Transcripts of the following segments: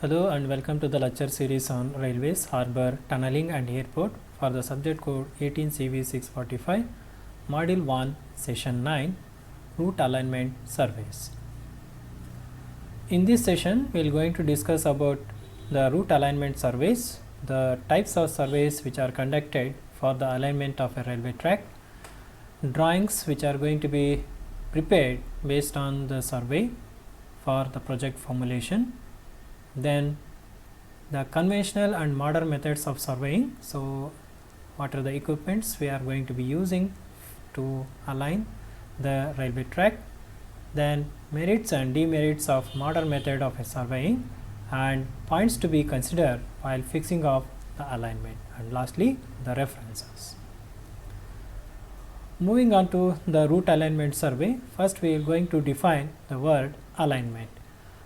Hello and welcome to the lecture series on railways, harbour, tunnelling and airport for the subject code 18 CV 645, module 1, session 9, route alignment surveys. In this session, we are going to discuss about the route alignment surveys, the types of surveys which are conducted for the alignment of a railway track, drawings which are going to be prepared based on the survey for the project formulation, then the conventional and modern methods of surveying. So, what are the equipments we are going to be using to align the railway track, then merits and demerits of modern method of a surveying and points to be considered while fixing of the alignment, and lastly the references. Moving on to the route alignment survey, first we are going to define the word alignment.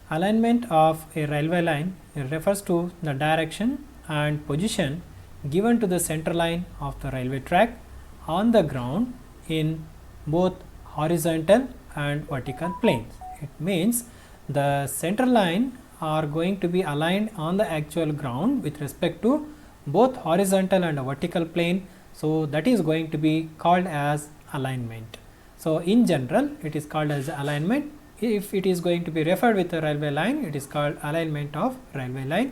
Alignment of a railway line refers to the direction and position given to the center line of the railway track on the ground in both horizontal and vertical planes. It means the center line are going to be aligned on the actual ground with respect to both horizontal and vertical plane. So, that is going to be called as alignment. So, in general it is called as alignment. If it is going to be referred with a railway line, it is called alignment of railway line.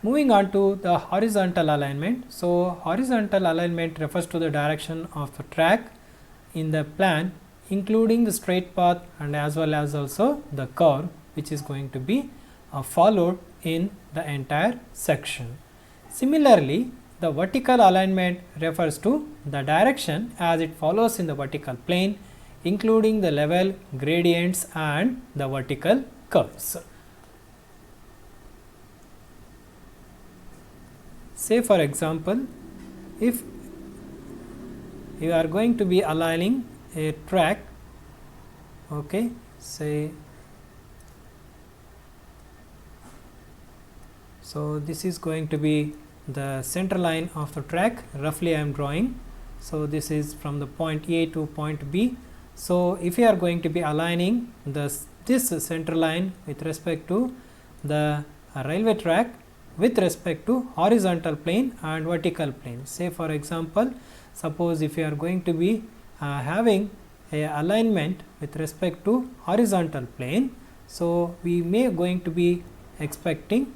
Moving on to the horizontal alignment. So, horizontal alignment refers to the direction of the track in the plan, including the straight path and as well as also the curve which is going to be followed in the entire section. Similarly, the vertical alignment refers to the direction as it follows in the vertical plane, including the level, gradients and the vertical curves. Say for example, if you are going to be aligning a track, okay, say, so this is going to be the center line of the track, roughly I am drawing. So, this is from the point A to point B. So, if you are going to be aligning this center line with respect to the railway track with respect to horizontal plane and vertical plane. Say for example, suppose if you are going to be having a alignment with respect to horizontal plane. So, we may going to be expecting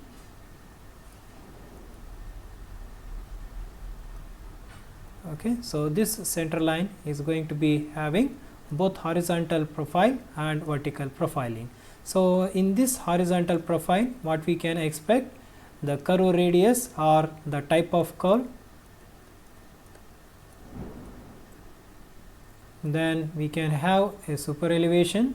okay. So, this center line is going to be having both horizontal profile and vertical profiling. So, in this horizontal profile, what we can expect, the curve radius or the type of curve, then we can have a super elevation.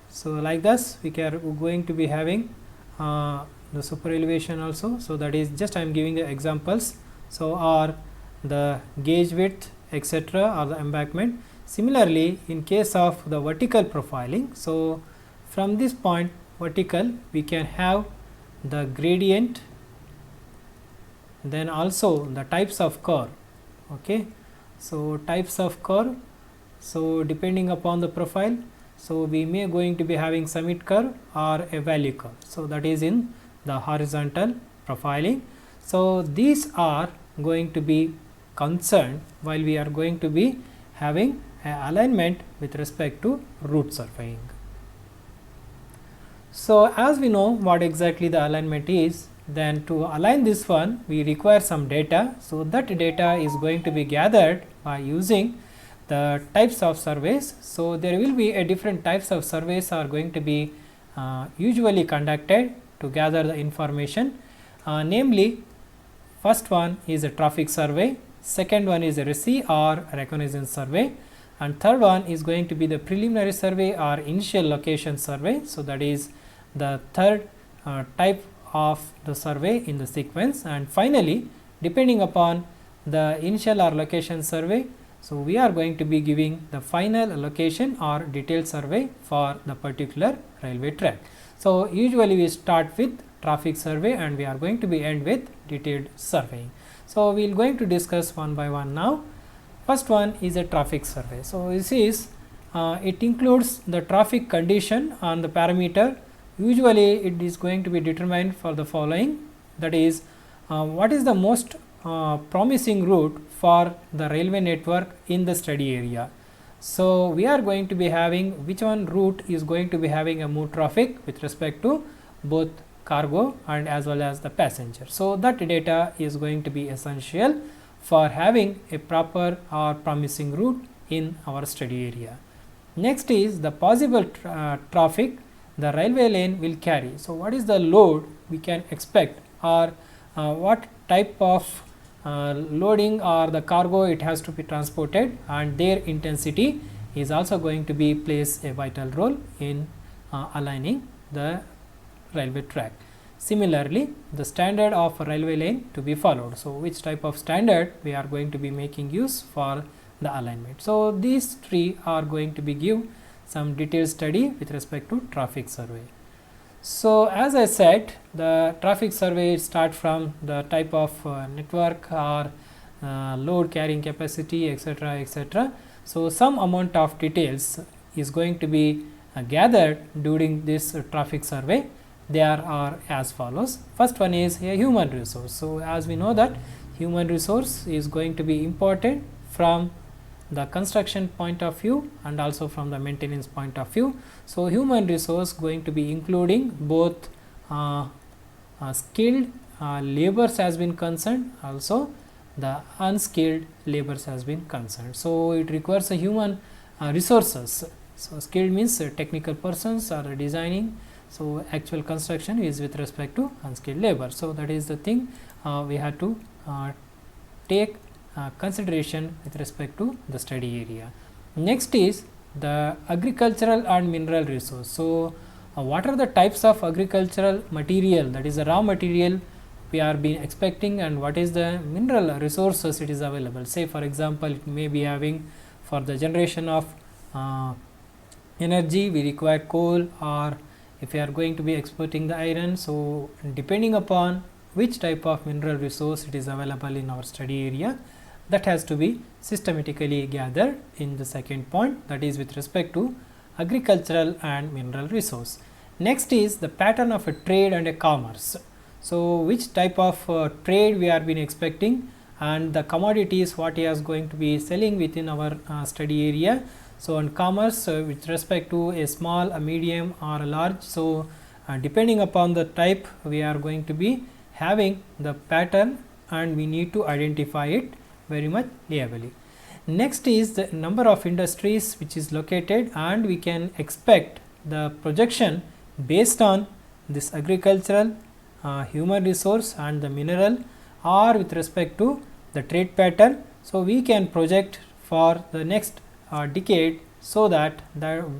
So, like this we are going to be having the super elevation also. So, that is just I am giving the examples. So, or the gauge width etc., or the embankment. Similarly, in case of the vertical profiling, so from this point vertical we can have the gradient, then also the types of curve. Okay. So, types of curve, so depending upon the profile, so we may going to be having summit curve or a valley curve. So, that is in the horizontal profiling. So, these are going to be concerned while we are going to be having an alignment with respect to route surveying. So, as we know what exactly the alignment is, then to align this one we require some data. So, that data is going to be gathered by using the types of surveys. So, there will be a different types of surveys are going to be usually conducted to gather the information, namely first one is a traffic survey, second one is a RECI or reconnaissance survey, and third one is going to be the preliminary survey or initial location survey. So, that is the third type of the survey in the sequence, and finally depending upon the initial or location survey, so we are going to be giving the final location or detailed survey for the particular railway track. So, usually we start with traffic survey and we are going to be end with detailed surveying. So, we will going to discuss one by one now. First one is a traffic survey. So, this is it includes the traffic condition on the parameter. Usually it is going to be determined for the following, that is what is the most promising route for the railway network in the study area. So, we are going to be having which one route is going to be having a more traffic with respect to both cargo and as well as the passenger. So, that data is going to be essential for having a proper or promising route in our study area. Next is the possible traffic the railway lane will carry. So, what is the load we can expect, or what type of loading or the cargo it has to be transported, and their intensity is also going to be plays a vital role in aligning the railway track. Similarly, the standard of a railway lane to be followed. So, which type of standard we are going to be making use for the alignment. So, these three are going to be give some detailed study with respect to traffic survey. So, as I said, the traffic survey start from the type of network or load carrying capacity, etc., etc. So, some amount of details is going to be gathered during this traffic survey. There are as follows. First one is a human resource. So, as we know that human resource is going to be important from the construction point of view and also from the maintenance point of view. So, human resource going to be including both skilled laborers has been concerned, also the unskilled laborers has been concerned. So, it requires a human resources. So, skilled means technical persons are designing. So, actual construction is with respect to unskilled labor. So, that is the thing we have to take consideration with respect to the study area. Next is the agricultural and mineral resource. So, what are the types of agricultural material, that is the raw material we are being expecting, and what is the mineral resources it is available. Say for example, it may be having for the generation of energy we require coal, or if we are going to be exporting the iron. So, depending upon which type of mineral resource it is available in our study area, that has to be systematically gathered in the second point, that is with respect to agricultural and mineral resource. Next is the pattern of a trade and a commerce. So, which type of trade we are been expecting, and the commodities what he is going to be selling within our study area. So, on commerce with respect to a small, a medium or a large. So, depending upon the type we are going to be having the pattern, and we need to identify it very much clearly. Next is the number of industries which is located, and we can expect the projection based on this agricultural, human resource and the mineral, or with respect to the trade pattern. So, we can project for the next decade, so that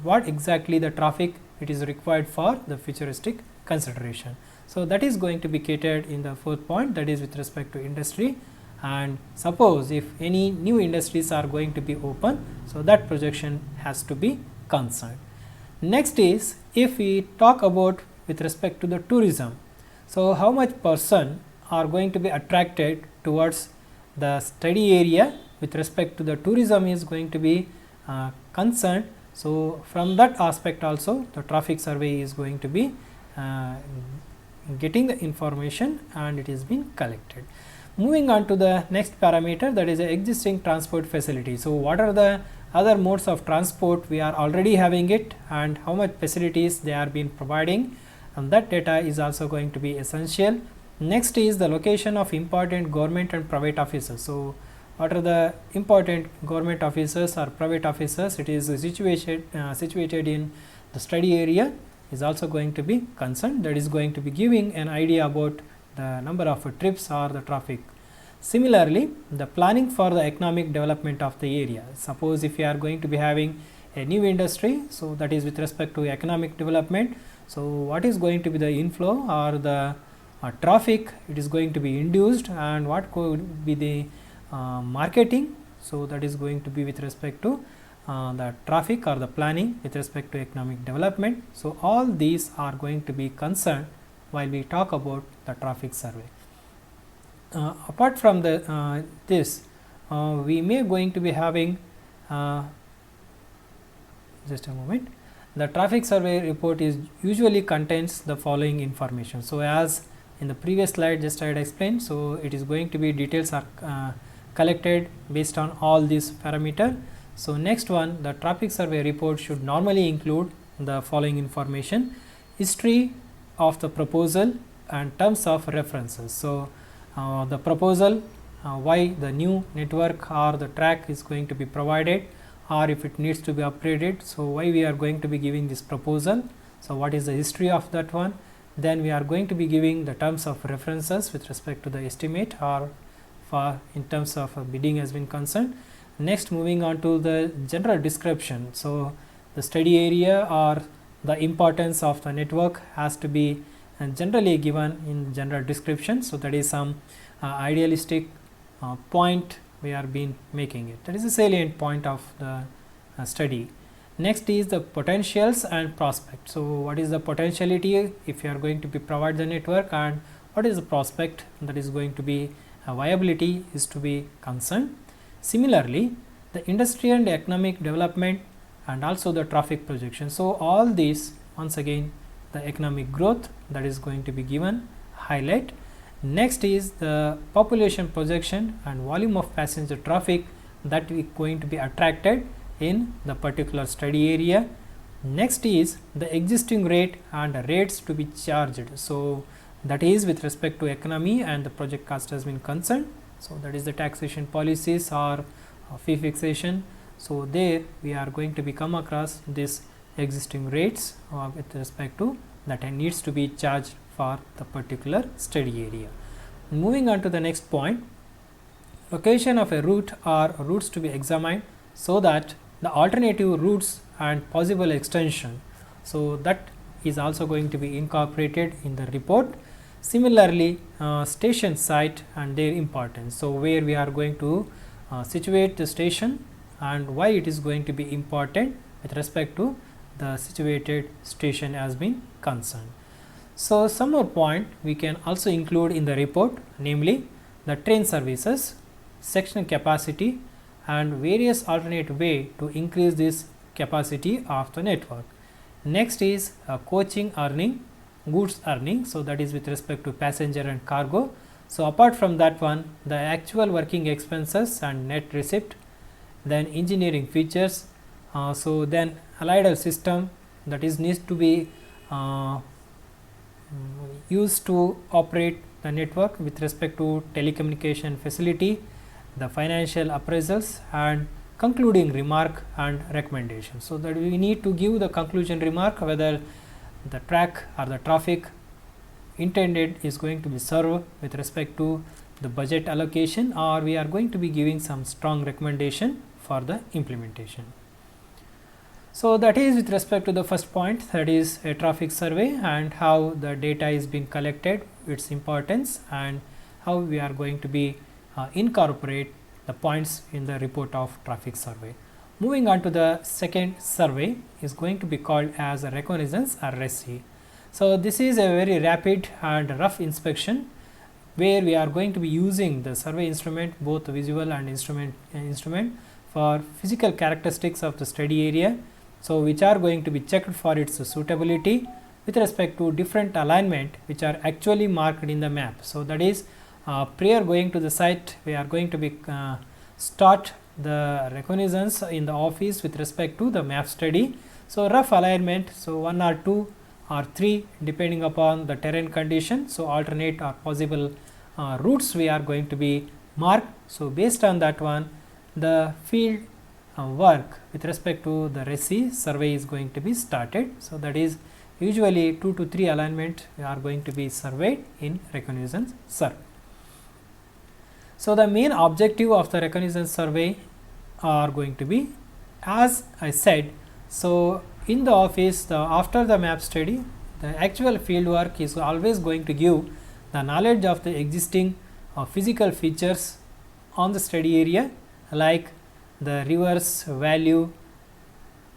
what exactly the traffic it is required for the futuristic consideration. So, that is going to be catered in the fourth point, that is with respect to industry. And suppose if any new industries are going to be open, so that projection has to be concerned. Next is, if we talk about with respect to the tourism. So, how much person are going to be attracted towards the study area with respect to the tourism is going to be concerned. So, from that aspect also the traffic survey is going to be getting the information, and it is being collected. Moving on to the next parameter, that is the existing transport facility. So, what are the other modes of transport we are already having it, and how much facilities they are being providing, and that data is also going to be essential. Next is the location of important government and private offices. So, what are the important government offices or private offices it is situated in the study area is also going to be concerned, that is going to be giving an idea about the number of trips or the traffic. Similarly, the planning for the economic development of the area. Suppose if you are going to be having a new industry, so that is with respect to economic development. So, what is going to be the inflow or the traffic it is going to be induced, and what could be the marketing. So, that is going to be with respect to the traffic or the planning with respect to economic development. So, all these are going to be concerned while we talk about the traffic survey. Apart from the this, we may going to be having just a moment. The traffic survey report is usually contains the following information. So as in the previous slide just I had explained, so it is going to be details are collected based on all these parameter. So next one, the traffic survey report should normally include the following information: history of the proposal and terms of references. So the proposal, why the new network or the track is going to be provided, or if it needs to be upgraded, so why we are going to be giving this proposal, so what is the history of that one. Then we are going to be giving the terms of references with respect to the estimate or for in terms of bidding has been concerned. Next, moving on to the general description. So the study area or the importance of the network has to be generally given in general description. So that is some idealistic point we are been making it. That is a salient point of the study. Next is the potentials and prospect. So what is the potentiality if you are going to be provide the network, and what is the prospect, that is going to be viability is to be concerned. Similarly, the industry and economic development and also the traffic projection. So all these, once again, the economic growth that is going to be given highlight. Next is the population projection and volume of passenger traffic that is going to be attracted in the particular study area. Next is the existing rate and the rates to be charged. So that is with respect to economy and the project cost has been concerned. So that is the taxation policies or fee fixation. So there we are going to be come across this existing rates with respect to that needs to be charged for the particular study area. Moving on to the next point, location of a route or routes to be examined, so that the alternative routes and possible extension, so that is also going to be incorporated in the report. Similarly, station site and their importance. So where we are going to situate the station and why it is going to be important with respect to the situated station has been concerned. So some more point we can also include in the report, namely the train services, section capacity and various alternate way to increase this capacity of the network. Next is coaching earning, goods earning, so that is with respect to passenger and cargo. So apart from that one, the actual working expenses and net receipt, then engineering features, so then allied system that is needs to be used to operate the network with respect to telecommunication facility, the financial appraisals and concluding remark and recommendation. So that we need to give the conclusion remark whether the track or the traffic intended is going to be served with respect to the budget allocation, or we are going to be giving some strong recommendation for the implementation. So that is with respect to the first point, that is a traffic survey and how the data is being collected, its importance and how we are going to be incorporate the points in the report of traffic survey. Moving on to the second survey is going to be called as a reconnaissance or RESI. So this is a very rapid and rough inspection where we are going to be using the survey instrument, both visual and instrument for physical characteristics of the study area, so which are going to be checked for its suitability with respect to different alignment which are actually marked in the map. So that is prior going to the site, we are going to be start the reconnaissance in the office with respect to the map study. So rough alignment, so 1 or 2 or 3 depending upon the terrain condition, so alternate or possible routes we are going to be marked. So based on that one, the field work with respect to the RESI survey is going to be started. So that is usually 2 to 3 alignment are going to be surveyed in reconnaissance survey. So the main objective of the reconnaissance survey are going to be, as I said, so in the office, after the map study, the actual field work is always going to give the knowledge of the existing physical features on the study area, like the rivers, valley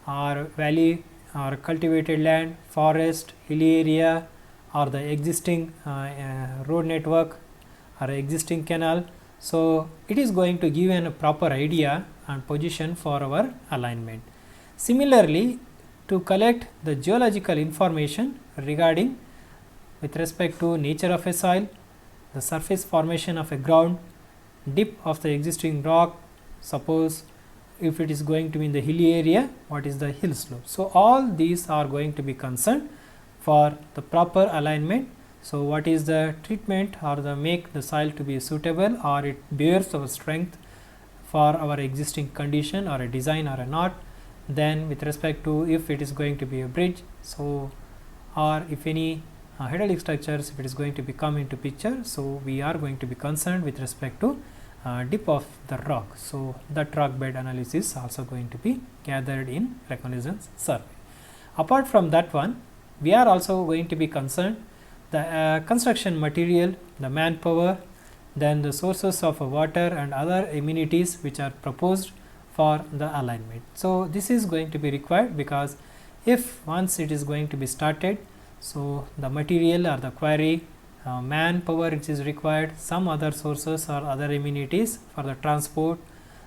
or cultivated land, forest, hilly area, or the existing road network or existing canal. So it is going to give a proper idea and position for our alignment. Similarly, to collect the geological information regarding with respect to nature of a soil, the surface formation of a ground, dip of the existing rock, suppose if it is going to be in the hilly area, what is the hill slope. So, all these are going to be concerned for the proper alignment. So, what is the treatment or the make the soil to be suitable, or it bears our strength for our existing condition or a design or a not. Then with respect to if it is going to be a bridge, so or if any hydraulic structures, if it is going to be come into picture, so we are going to be concerned with respect to dip of the rock. So, that rock bed analysis also going to be gathered in reconnaissance survey. Apart from that one, we are also going to be concerned the construction material, the manpower, then the sources of water and other amenities which are proposed for the alignment. So, this is going to be required, because if once it is going to be started, so the material or the quarry, manpower which is required, some other sources or other amenities for the transport.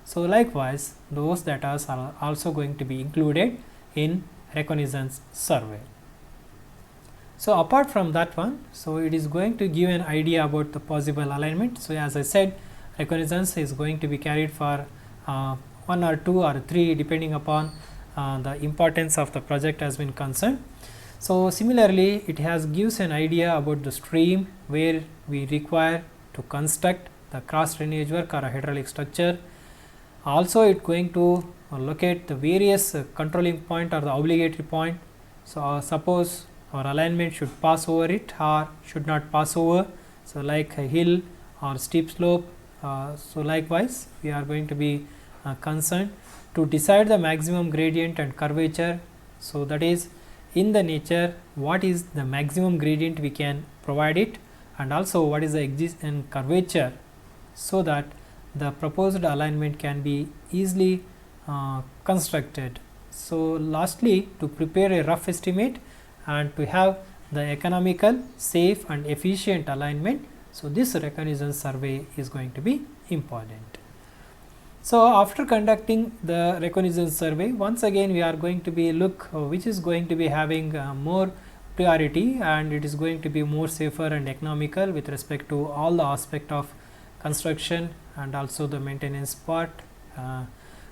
So, likewise those data are also going to be included in reconnaissance survey. So, apart from that one, so it is going to give an idea about the possible alignment. So, as I said, reconnaissance is going to be carried for 1 or 2 or 3 depending upon the importance of the project has been concerned. So, similarly, it has gives an idea about the stream where we require to construct the cross drainage work or a hydraulic structure. Also, it going to locate the various controlling point or the obligatory point. So, suppose our alignment should pass over it or should not pass over. So, like a hill or steep slope. So, likewise, we are going to be concerned to decide the maximum gradient and curvature. So, that is in the nature what is the maximum gradient we can provide it, and also what is the existing curvature, so that the proposed alignment can be easily constructed. So, lastly, to prepare a rough estimate and to have the economical, safe and efficient alignment. So, this reconnaissance survey is going to be important. So, after conducting the reconnaissance survey, once again we are going to be look which is going to be having more priority, and it is going to be more safer and economical with respect to all the aspect of construction and also the maintenance part,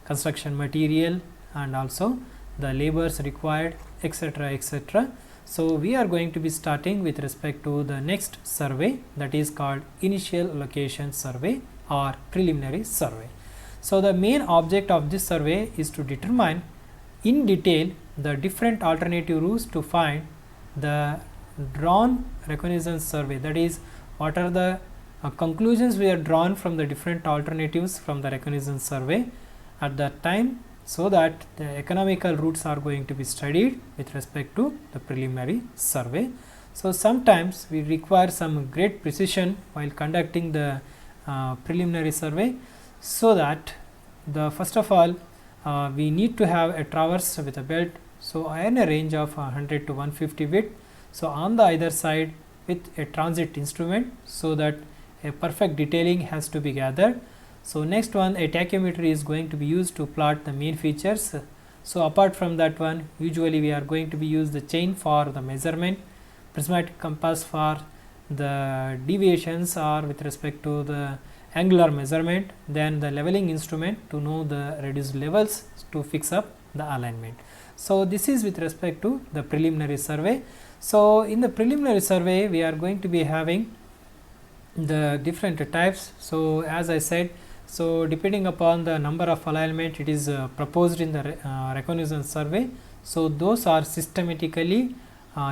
construction material and also the labors required, etc., etc. So, we are going to be starting with respect to the next survey, that is called initial location survey or preliminary survey. So, the main object of this survey is to determine in detail the different alternative routes to find the drawn reconnaissance survey, that is what are the conclusions we are drawn from the different alternatives from the reconnaissance survey at that time, so that the economical routes are going to be studied with respect to the preliminary survey. So, sometimes we require some great precision while conducting the preliminary survey. So, that the first of all we need to have a traverse with a belt. So, in a range of 100 to 150 width. So, on the either side with a transit instrument, so that a perfect detailing has to be gathered. So, next one, a tachymetry is going to be used to plot the main features. So, apart from that one, usually we are going to be use the chain for the measurement, prismatic compass for the deviations or with respect to the angular measurement, then the leveling instrument to know the reduced levels to fix up the alignment. So, this is with respect to the preliminary survey. So, in the preliminary survey we are going to be having the different types. So, as I said, so depending upon the number of alignment it is proposed in the reconnaissance survey. So, those are systematically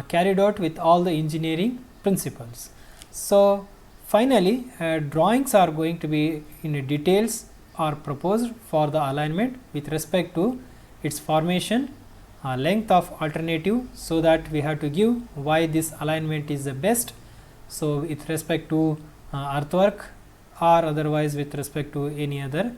carried out with all the engineering principles. So, finally, drawings are going to be in details are proposed for the alignment with respect to its formation, length of alternative, so that we have to give why this alignment is the best. So, with respect to earthwork or otherwise with respect to any other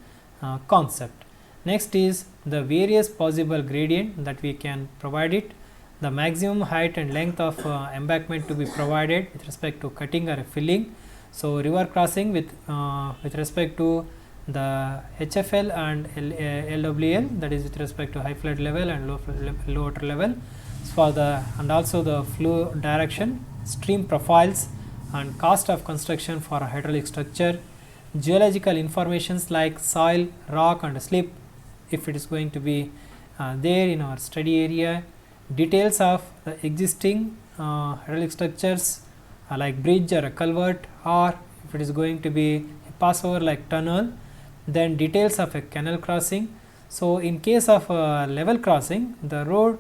concept. Next is the various possible gradient that we can provide it, the maximum height and length of embankment to be provided with respect to cutting or filling. So, river crossing with respect to the HFL and LWL, that is with respect to high flood level and low water level, for the and also the flow direction, stream profiles, and cost of construction for a hydraulic structure, geological informations like soil, rock and slip if it is going to be there in our study area, details of the existing hydraulic structures like bridge or a culvert, or if it is going to be a passover like tunnel, then details of a canal crossing. So, in case of a level crossing, the road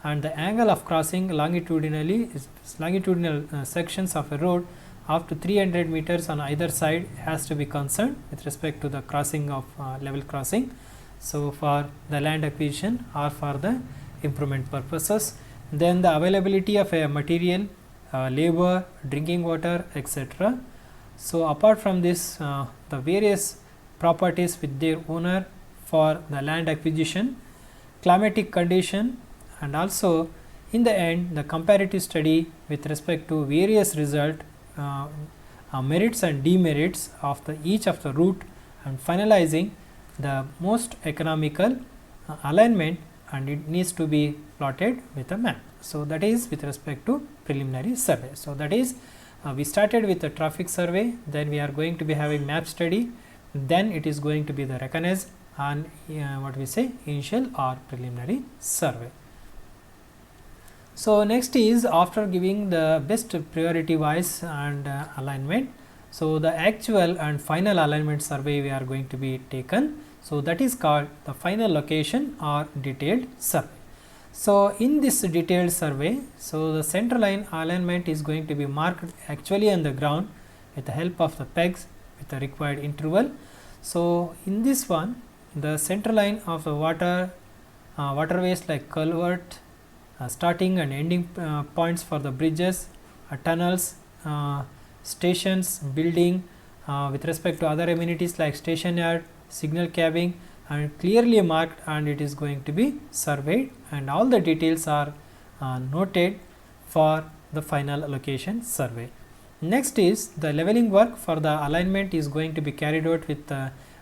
and the angle of crossing longitudinally is longitudinal sections of a road up to 300 meters on either side has to be concerned with respect to the crossing of level crossing. So, for the land acquisition or for the improvement purposes, then the availability of a material, labor, drinking water, etc. So, apart from this, the various properties with their owner for the land acquisition, climatic condition, and also in the end the comparative study with respect to various result, merits and demerits of the each of the route, and finalizing the most economical alignment, and it needs to be plotted with a map. So, that is with respect to preliminary survey. So, that is we started with the traffic survey, then we are going to be having map study, then it is going to be the recognized and what we say initial or preliminary survey. So, next is after giving the best priority wise and alignment. So, the actual and final alignment survey we are going to be taken. So, that is called the final location or detailed survey. So, in this detailed survey, so the center line alignment is going to be marked actually on the ground with the help of the pegs with the required interval. So, in this one, the center line of the waterways like culvert, starting and ending points for the bridges, tunnels, stations, building with respect to other amenities like station yard, signal cabin, and clearly marked, and it is going to be surveyed, and all the details are noted for the final location survey. Next is the leveling work for the alignment is going to be carried out with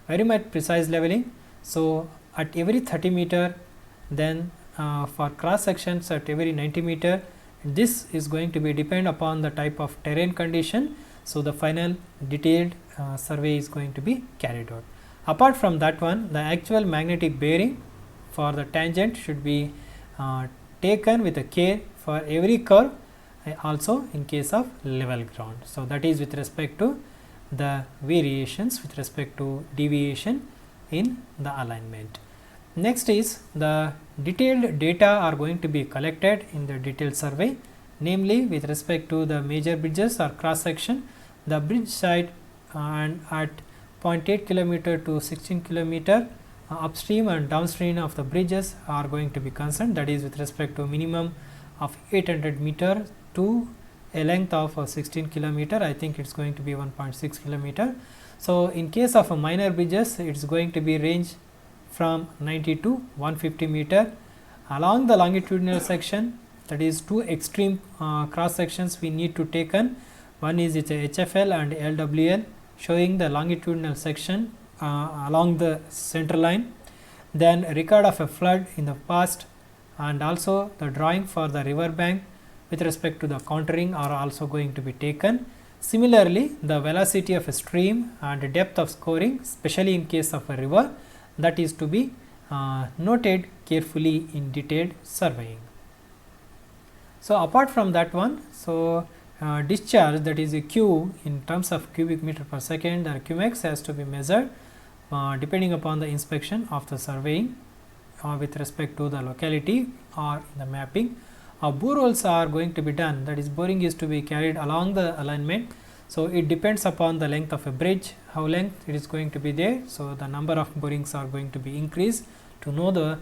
very much precise leveling. So, at every 30 meter, then for cross sections at every 90 meter, this is going to be depend upon the type of terrain condition. So, the final detailed survey is going to be carried out. Apart from that one, the actual magnetic bearing for the tangent should be taken with a care for every curve, also in case of level ground. So, that is with respect to the variations with respect to deviation in the alignment. Next is the detailed data are going to be collected in the detailed survey, namely with respect to the major bridges or cross section, the bridge side and at 0.8 kilometer to 16 kilometer upstream and downstream of the bridges are going to be concerned, that is with respect to minimum of 800 meter to a length of 16 kilometer. I think it is going to be 1.6 kilometer. So, in case of a minor bridges, it is going to be range from 90 to 150 meter. Along the longitudinal section, that is two extreme cross sections we need to taken. One is its HFL and LWL, showing the longitudinal section along the center line, then record of a flood in the past, and also the drawing for the river bank with respect to the contouring are also going to be taken. Similarly, the velocity of a stream and depth of scoring, especially in case of a river, that is to be noted carefully in detailed surveying. So, apart from that one, so discharge, that is a Q in terms of cubic meter per second, or QMax has to be measured depending upon the inspection of the surveying with respect to the locality or the mapping. Boreholes are going to be done, that is boring is to be carried along the alignment. So, it depends upon the length of a bridge, how length it is going to be there. So, the number of borings are going to be increased to know the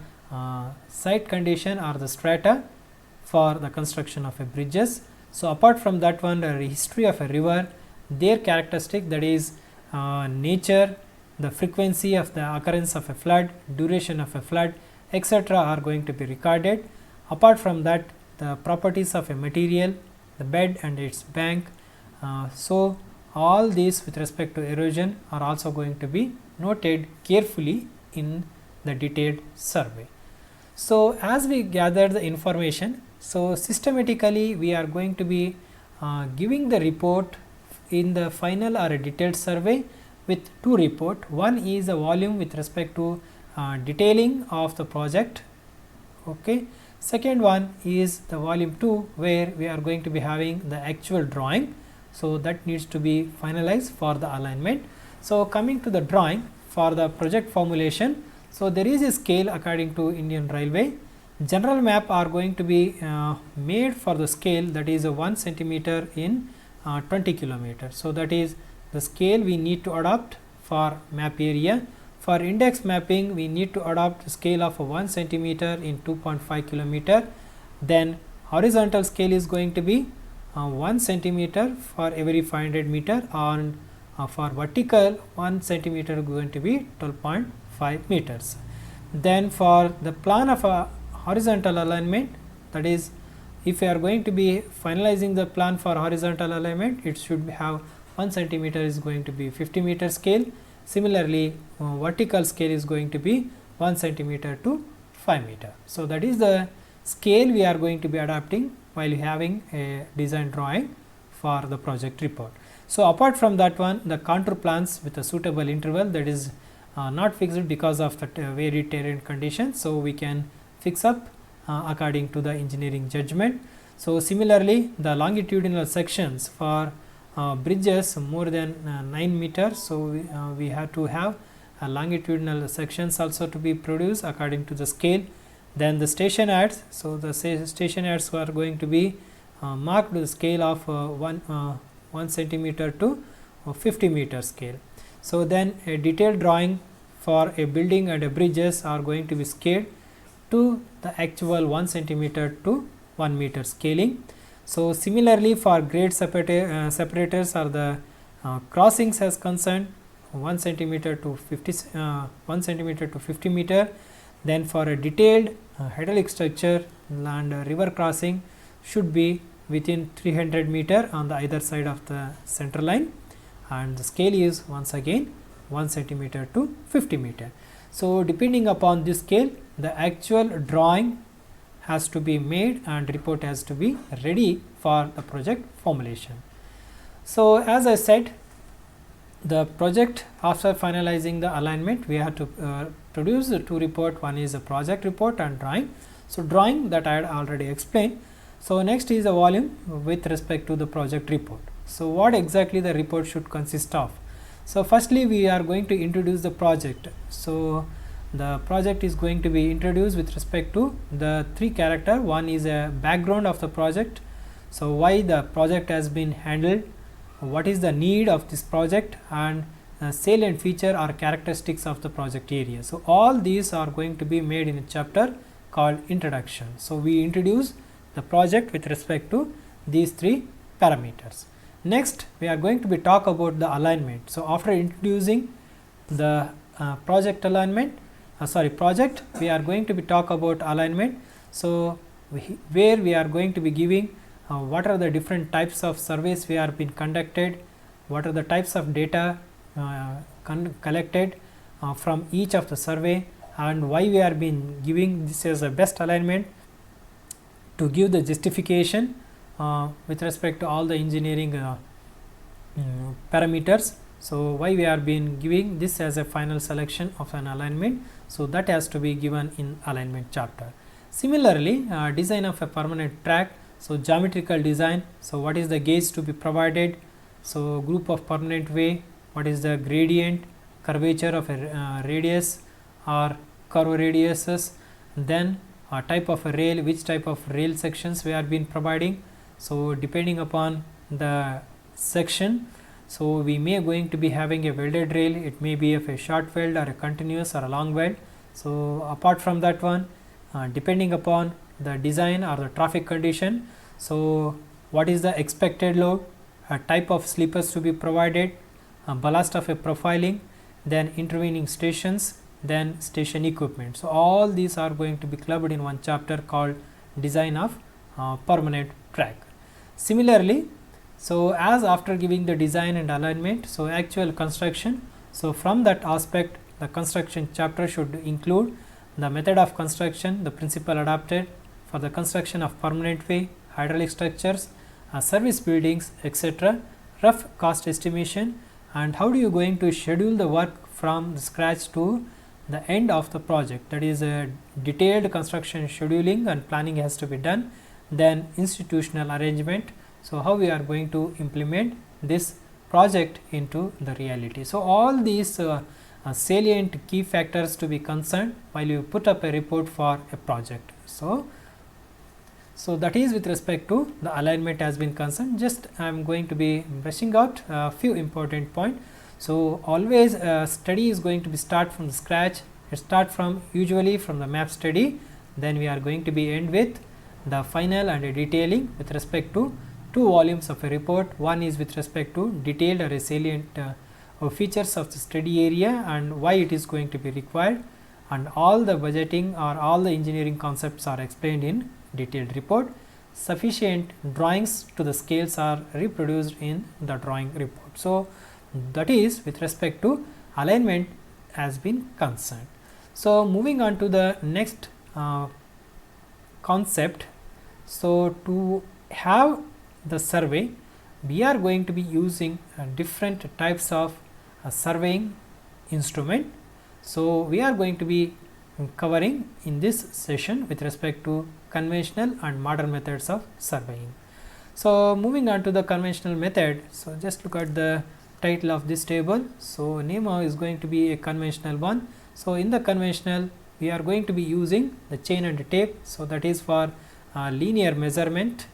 site condition or the strata for the construction of a bridges. So, apart from that one, the history of a river, their characteristic, that is nature, the frequency of the occurrence of a flood, duration of a flood, etc. are going to be recorded. Apart from that, the properties of a material, the bed and its bank. So, all these with respect to erosion are also going to be noted carefully in the detailed survey. So, as we gather the information, so systematically we are going to be giving the report in the final or a detailed survey with two report. One is a volume with respect to detailing of the project. Okay. Second one is the volume 2 where we are going to be having the actual drawing. So, that needs to be finalized for the alignment. So, coming to the drawing for the project formulation. So, there is a scale according to Indian Railway. General map are going to be made for the scale, that is a 1 centimeter in 20 kilometers. So, that is the scale we need to adopt for map area. For index mapping, we need to adopt the scale of 1 centimeter in 2.5 kilometer. Then horizontal scale is going to be 1 centimeter for every 500 meter, and for vertical 1 centimeter going to be 12.5 meters. Then for the plan of a horizontal alignment, that is, if we are going to be finalizing the plan for horizontal alignment, it should have 1 centimeter is going to be 50 meter scale. Similarly, vertical scale is going to be 1 centimeter to 5 meter. So, that is the scale we are going to be adapting while having a design drawing for the project report. So, apart from that one, the contour plans with a suitable interval, that is not fixed because of the varied terrain conditions. So, we can fix up according to the engineering judgment. So, similarly, the longitudinal sections for bridges more than 9 meters. So, we have to have longitudinal sections also to be produced according to the scale. Then the station adds. So, the station adds are going to be marked with the scale of 1 centimeter to 50 meter scale. So, then a detailed drawing for a building and a bridges are going to be scaled to the actual 1 centimeter to 1 meter scaling. So, similarly for grade separators or the crossings as concerned 1 centimeter to 1 centimeter to 50 meter. Then for a detailed hydraulic structure and river crossing should be within 300 meter on the either side of the center line, and the scale is once again 1 centimeter to 50 meter. So, depending upon this scale, the actual drawing has to be made and report has to be ready for the project formulation. So, as I said, the project after finalizing the alignment, we have to produce the two report. One is a project report and drawing. So, drawing that I had already explained. So, next is a volume with respect to the project report. So, what exactly the report should consist of? So, firstly we are going to introduce the project. So, the project is going to be introduced with respect to the three character. One is a background of the project. So, why the project has been handled, what is the need of this project, and salient feature or characteristics of the project area. So, all these are going to be made in a chapter called introduction. So, we introduce the project with respect to these three parameters. Next, we are going to be talk about the alignment. So, after introducing the project alignment, project, we are going to be talk about alignment. So, where we are going to be giving what are the different types of surveys we have been conducted, what are the types of data collected from each of the survey, and why we are been giving this as a best alignment, to give the justification with respect to all the engineering parameters. So, why we are been giving this as a final selection of an alignment. So, that has to be given in alignment chapter. Similarly, design of a permanent track. So, geometrical design. So, what is the gauge to be provided? So, group of permanent way, what is the gradient, curvature of a radius or curve radiuses, then type of a rail, which type of rail sections we are been providing. So, depending upon the section, so we may going to be having a welded rail, it may be of a short weld or a continuous or a long weld. So, apart from that one, depending upon the design or the traffic condition, so what is the expected load, a type of sleepers to be provided, ballast of a profiling, then intervening stations, then station equipment. So, all these are going to be clubbed in one chapter called design of permanent track. Similarly, so as after giving the design and alignment, so actual construction, So, from that aspect, the construction chapter should include the method of construction, the principle adopted for the construction of permanent way, hydraulic structures, service buildings, etc., rough cost estimation, and how do you going to schedule the work from the scratch to the end of the project. That is a detailed construction scheduling and planning has to be done. Then institutional arrangement. So, how we are going to implement this project into the reality. So, all these salient key factors to be concerned while you put up a report for a project. So that is with respect to the alignment has been concerned. Just I am going to be brushing out a few important points. So, always study is going to be start from scratch. It start from usually from the map study, then we are going to be end with the final and detailing with respect to two volumes of a report. One is with respect to detailed or salient features of the study area and why it is going to be required, and all the budgeting or all the engineering concepts are explained in detailed report. Sufficient drawings to the scales are reproduced in the drawing report. So, that is with respect to alignment has been concerned. So, moving on to the next concept. So, to have the survey, we are going to be using different types of surveying instrument. So, we are going to be covering in this session with respect to conventional and modern methods of surveying. So, moving on to the conventional method. So, just look at the title of this table. So, NEMA is going to be a conventional one. So, in the conventional we are going to be using the chain and tape. So, that is for linear measurement.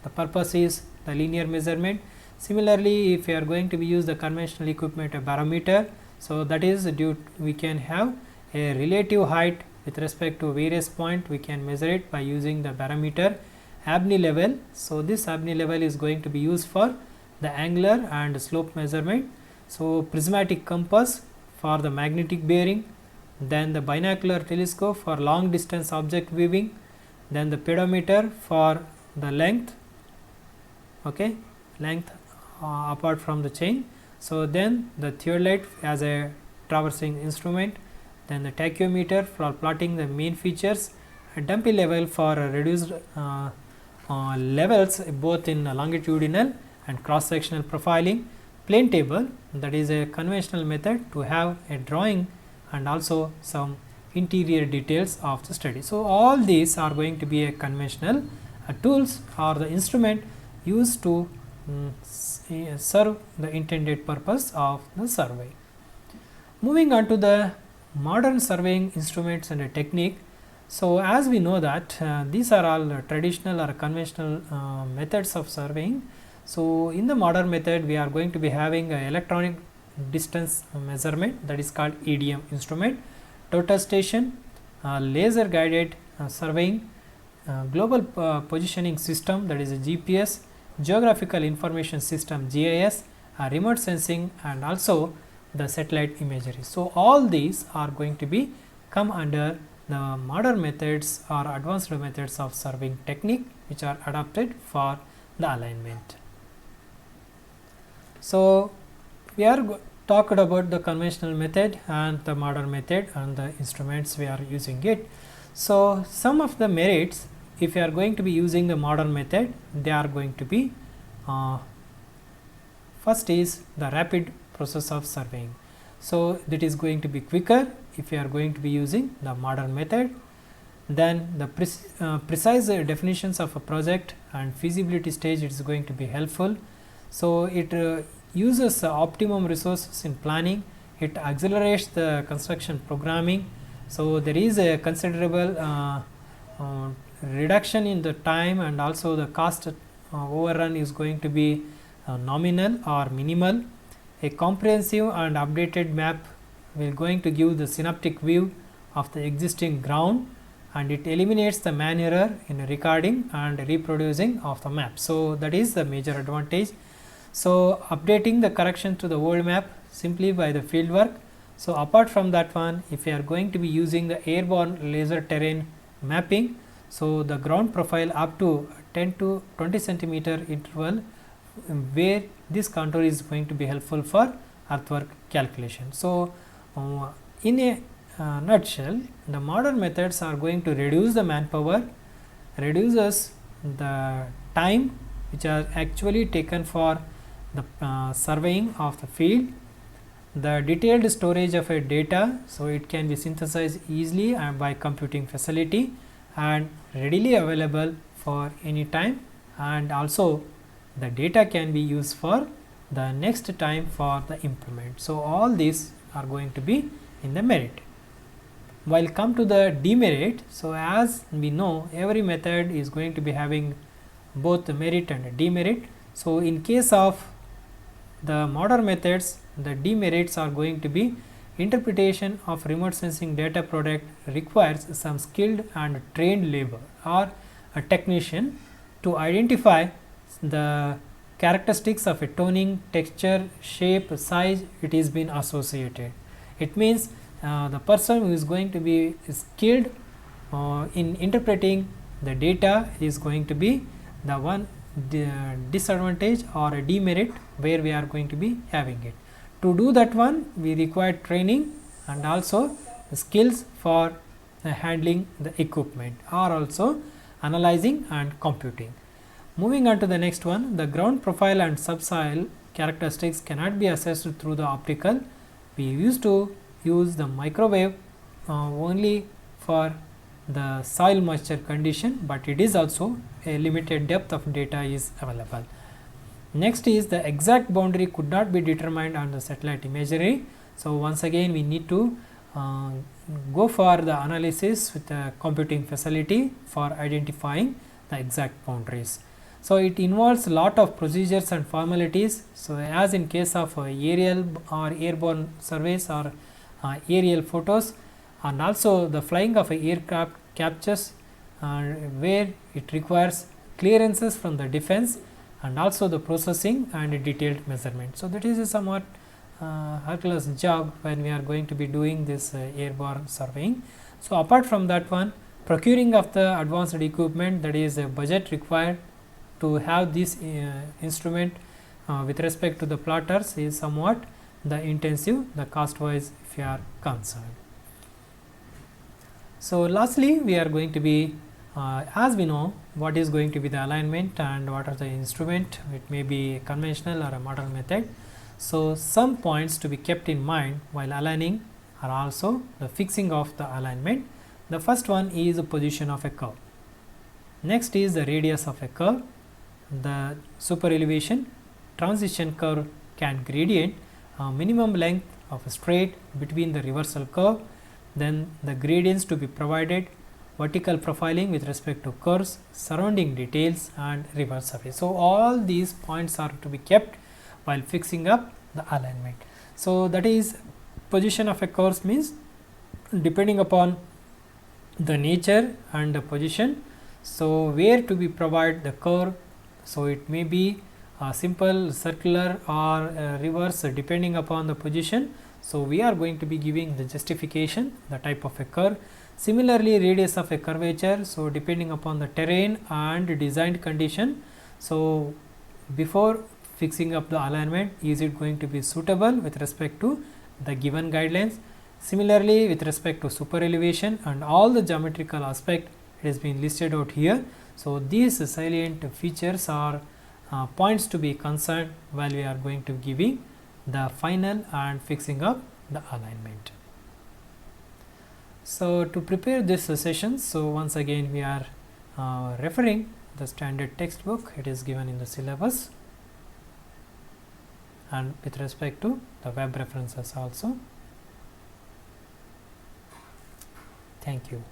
The purpose is the linear measurement. Similarly, if we are going to be use the conventional equipment, a barometer, so that is due we can have a relative height with respect to various point, we can measure it by using the barometer. Abney level, so this Abney level is going to be used for the angular and slope measurement. So, prismatic compass for the magnetic bearing, then the binocular telescope for long distance object viewing, then the pedometer for the length, length apart from the chain. So, then the theodolite as a traversing instrument, then the tachyometer for plotting the main features, a dumpy level for reduced levels both in longitudinal and cross sectional profiling, plane table, that is a conventional method to have a drawing and also some interior details of the study. So, all these are going to be a conventional tools or the instrument used to serve the intended purpose of the survey. Moving on to the modern surveying instruments and a technique. So, as we know that these are all traditional or conventional methods of surveying. So, in the modern method we are going to be having electronic distance measurement, that is called EDM instrument, total station, laser guided surveying, global positioning system, that is a GPS, geographical information system GIS, remote sensing, and also the satellite imagery. So, all these are going to be come under the modern methods or advanced methods of surveying technique which are adapted for the alignment. So, we are talked about the conventional method and the modern method and the instruments we are using it. So, some of the merits, if you are going to be using the modern method, they are going to be first is the rapid process of surveying. So, that is going to be quicker if you are going to be using the modern method. Then the precise definitions of a project and feasibility stage is going to be helpful. So, it uses optimum resources in planning, it accelerates the construction programming. So, there is a considerable reduction in the time and also the cost overrun is going to be nominal or minimal. A comprehensive and updated map will going to give the synoptic view of the existing ground, and it eliminates the man error in recording and reproducing of the map. So, that is the major advantage. So, updating the correction to the old map simply by the field work. So, apart from that one, if you are going to be using the airborne laser terrain mapping, so the ground profile up to 10 to 20 centimeter interval where this contour is going to be helpful for earthwork calculation. So, in a nutshell, the modern methods are going to reduce the manpower, reduces the time which are actually taken for the surveying of the field, the detailed storage of a data, so it can be synthesized easily and by computing facility and readily available for any time, and also the data can be used for the next time for the implement. So, all these are going to be in the merit. While come to the demerit, so as we know every method is going to be having both the merit and demerit. So, in case of the modern methods, the demerits are going to be interpretation of remote sensing data product requires some skilled and trained labor or a technician to identify the characteristics of a toning, texture, shape, size it is been associated. It means the person who is going to be skilled in interpreting the data is going to be the one disadvantage or a demerit where we are going to be having it. To do that one, we require training and also the skills for handling the equipment or also analyzing and computing. Moving on to the next one, the ground profile and subsoil characteristics cannot be assessed through the optical. We used to use the microwave only for the soil moisture condition, but it is also a limited depth of data is available. Next is the exact boundary could not be determined on the satellite imagery. So, once again we need to go for the analysis with the computing facility for identifying the exact boundaries. So, it involves a lot of procedures and formalities. So, as in case of aerial or airborne surveys or aerial photos, and also the flying of a aircraft captures where it requires clearances from the defense and also the processing and detailed measurement. So, that is a somewhat Hercules job when we are going to be doing this airborne surveying. So, apart from that one, procuring of the advanced equipment, that is a budget required to have this instrument with respect to the plotters is somewhat the intensive, the cost wise if you are concerned. So, lastly we are going to be as we know what is going to be the alignment and what are the instrument, it may be a conventional or a modern method. So, some points to be kept in mind while aligning are also the fixing of the alignment. The first one is the position of a curve. Next is the radius of a curve, the super elevation, transition curve can gradient, minimum length of a straight between the reversal curve, then the gradients to be provided, vertical profiling with respect to curves, surrounding details and reverse surface. So, all these points are to be kept while fixing up the alignment. So, that is position of a curve means depending upon the nature and the position. So, where to be provide the curve. So, it may be simple circular or reverse depending upon the position. So, we are going to be giving the justification the type of a curve. Similarly, radius of a curvature. So, depending upon the terrain and designed condition. So, before fixing up the alignment, is it going to be suitable with respect to the given guidelines. Similarly, with respect to super elevation and all the geometrical aspect, it has been listed out here. So, these salient features are points to be concerned while we are going to giving the final and fixing up the alignment. So, to prepare this session, so once again we are referring the standard textbook, it is given in the syllabus and with respect to the web references also. Thank you.